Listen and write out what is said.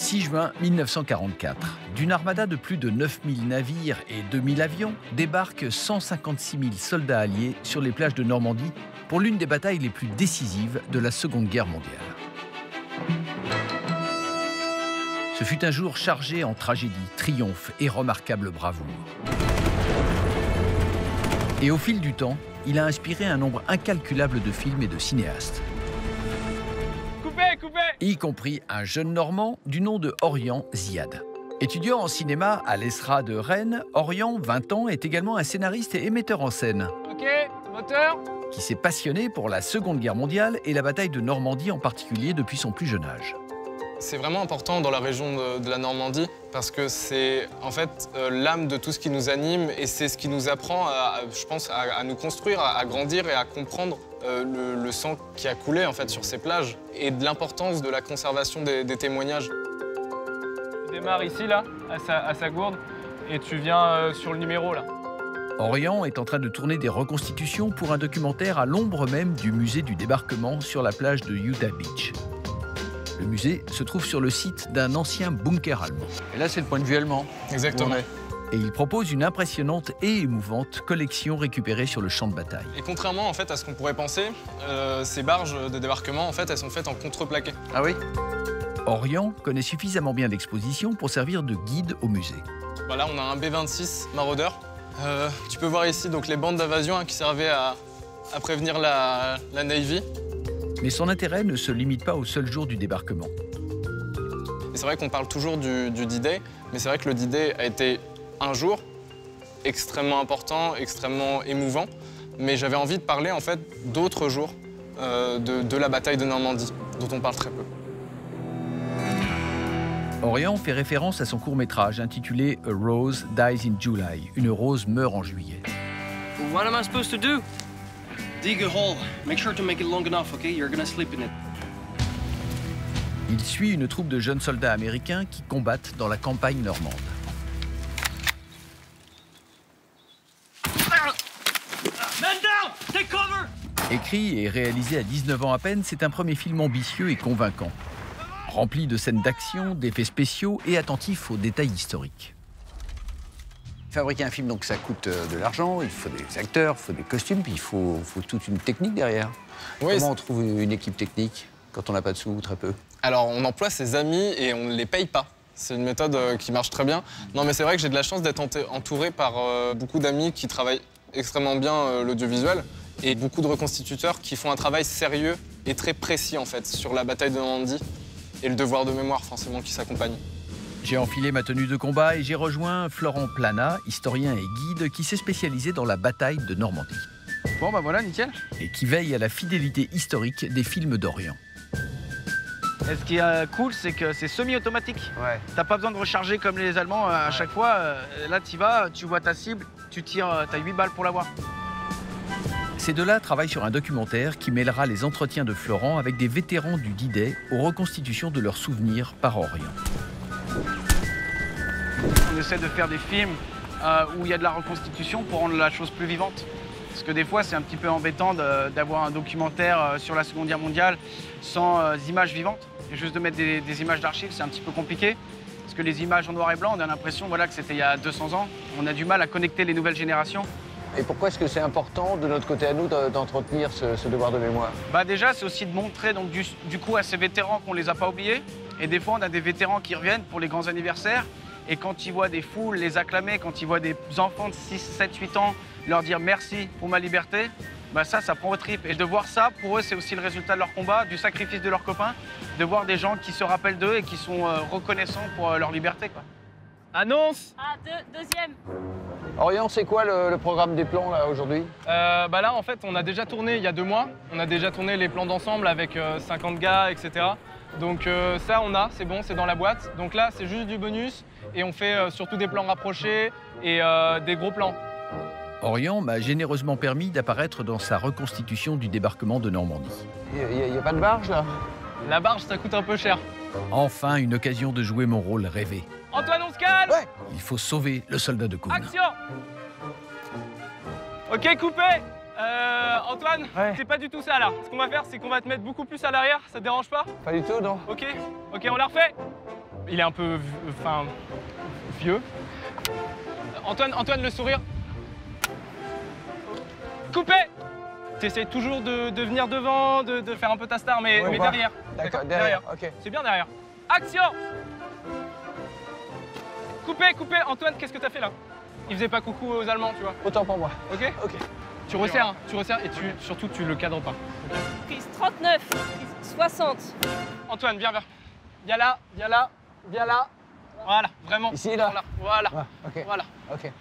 6 juin 1944. D'une armada de plus de 9000 navires et 2000 avions, débarquent 156 000 soldats alliés sur les plages de Normandie pour l'une des batailles les plus décisives de la Seconde Guerre mondiale. Ce fut un jour chargé en tragédie, triomphe et remarquable bravoure. Et au fil du temps, il a inspiré un nombre incalculable de films et de cinéastes. Y compris un jeune Normand du nom de Orion Ziad. Étudiant en cinéma à l'ESRA de Rennes, Orion, 20 ans, est également un scénariste et émetteur en scène. Ok, moteur. Qui s'est passionné pour la Seconde Guerre mondiale et la bataille de Normandie en particulier depuis son plus jeune âge. C'est vraiment important dans la région de la Normandie parce que c'est en fait l'âme de tout ce qui nous anime et c'est ce qui nous apprend, je pense, à nous construire, à grandir et à comprendre le sang qui a coulé en fait sur ces plages et de l'importance de la conservation des témoignages. Tu démarres ici là, à sa gourde, et tu viens sur le numéro là. Orion est en train de tourner des reconstitutions pour un documentaire à l'ombre même du musée du débarquement sur la plage de Utah Beach. Le musée se trouve sur le site d'un ancien bunker allemand. Et là, c'est le point de vue allemand. Exactement. Et il propose une impressionnante et émouvante collection récupérée sur le champ de bataille. Et contrairement en fait, à ce qu'on pourrait penser, ces barges de débarquement, en fait, elles sont faites en contreplaqué. Ah oui? Orion connaît suffisamment bien l'exposition pour servir de guide au musée. Là, on a un B-26 Marauder. Tu peux voir ici donc, les bandes d'invasion qui servaient à prévenir la Navy. Mais son intérêt ne se limite pas au seul jour du débarquement. C'est vrai qu'on parle toujours du D-Day, mais c'est vrai que le D-Day a été un jour extrêmement important, extrêmement émouvant. Mais j'avais envie de parler en fait d'autres jours de la bataille de Normandie, dont on parle très peu. Orion fait référence à son court-métrage intitulé A Rose Dies in July, une rose meurt en juillet. What am I supposed to do? Dig a hole. Make sure to make it long enough, okay? You're gonna sleep in it. Il suit une troupe de jeunes soldats américains qui combattent dans la campagne normande. Man down! Take cover! Écrit et réalisé à 19 ans à peine, c'est un premier film ambitieux et convaincant. Rempli de scènes d'action, d'effets spéciaux et attentif aux détails historiques. Fabriquer un film, donc ça coûte de l'argent, il faut des acteurs, il faut des costumes, puis il faut toute une technique derrière. Oui, comment on trouve une équipe technique quand on n'a pas de sous ou très peu? Alors, on emploie ses amis et on ne les paye pas. C'est une méthode qui marche très bien. Non, mais c'est vrai que j'ai de la chance d'être entouré par beaucoup d'amis qui travaillent extrêmement bien l'audiovisuel et beaucoup de reconstituteurs qui font un travail sérieux et très précis, en fait, sur la bataille de Normandie et le devoir de mémoire, forcément, qui s'accompagne. J'ai enfilé ma tenue de combat et j'ai rejoint Florent Planat, historien et guide qui s'est spécialisé dans la bataille de Normandie. Bon, bah voilà, nickel. Et qui veille à la fidélité historique des films d'Orient. Et ce qui est cool, c'est que c'est semi-automatique. Ouais. T'as pas besoin de recharger comme les Allemands à chaque fois. Là, tu vas, tu vois ta cible, tu tires, t'as 8 balles pour l'avoir. Ces deux-là travaillent sur un documentaire qui mêlera les entretiens de Florent avec des vétérans du D-Day aux reconstitutions de leurs souvenirs par Orient. On essaie de faire des films où il y a de la reconstitution pour rendre la chose plus vivante. Parce que des fois, c'est un petit peu embêtant d'avoir un documentaire sur la Seconde Guerre mondiale sans images vivantes. Et juste de mettre des images d'archives, c'est un petit peu compliqué. Parce que les images en noir et blanc, on a l'impression voilà, que c'était il y a 200 ans. On a du mal à connecter les nouvelles générations. Et pourquoi est-ce que c'est important, de notre côté à nous, d'entretenir ce devoir de mémoire? Bah déjà, c'est aussi de montrer donc, du coup à ces vétérans qu'on ne les a pas oubliés. Et des fois, on a des vétérans qui reviennent pour les grands anniversaires. Et quand ils voient des foules les acclamer, quand ils voient des enfants de 6, 7, 8 ans leur dire merci pour ma liberté, bah ça prend aux tripes. Et de voir ça, pour eux, c'est aussi le résultat de leur combat, du sacrifice de leurs copains, de voir des gens qui se rappellent d'eux et qui sont reconnaissants pour leur liberté, quoi. Annonce! Ah, deuxième. Orion, c'est quoi le programme des plans là aujourd'hui? Là, en fait, on a déjà tourné il y a 2 mois. On a déjà tourné les plans d'ensemble avec 50 gars, etc. Donc ça, c'est bon, c'est dans la boîte. Donc là, c'est juste du bonus et on fait surtout des plans rapprochés et des gros plans. Orion m'a généreusement permis d'apparaître dans sa reconstitution du débarquement de Normandie. Il n'y a pas de barge là? La barge, ça coûte un peu cher. Enfin, une occasion de jouer mon rôle rêvé. Antoine, on se calme! Ouais. Il faut sauver le soldat de Cône. Action! Ok, coupé! Antoine, Ouais. c'est pas du tout ça là. Ce qu'on va faire, c'est qu'on va te mettre beaucoup plus à l'arrière, ça te dérange pas? Pas du tout, non? Ok, on la refait? il est un peu vieux. Antoine, le sourire. Coupé! T'essayes toujours de venir devant, de faire un peu ta star, mais derrière. D'accord, derrière. Ok. C'est bien derrière. Action! Coupé. Antoine, qu'est-ce que t'as fait là? Il faisait pas coucou aux Allemands, tu vois. Autant pour moi. Ok? Ok. Tu resserres et surtout tu le cadres pas. Prise 39, prise 60. Antoine, viens là. Voilà, vraiment. Ici, là? Voilà. Ouais, ok. Voilà. Ok.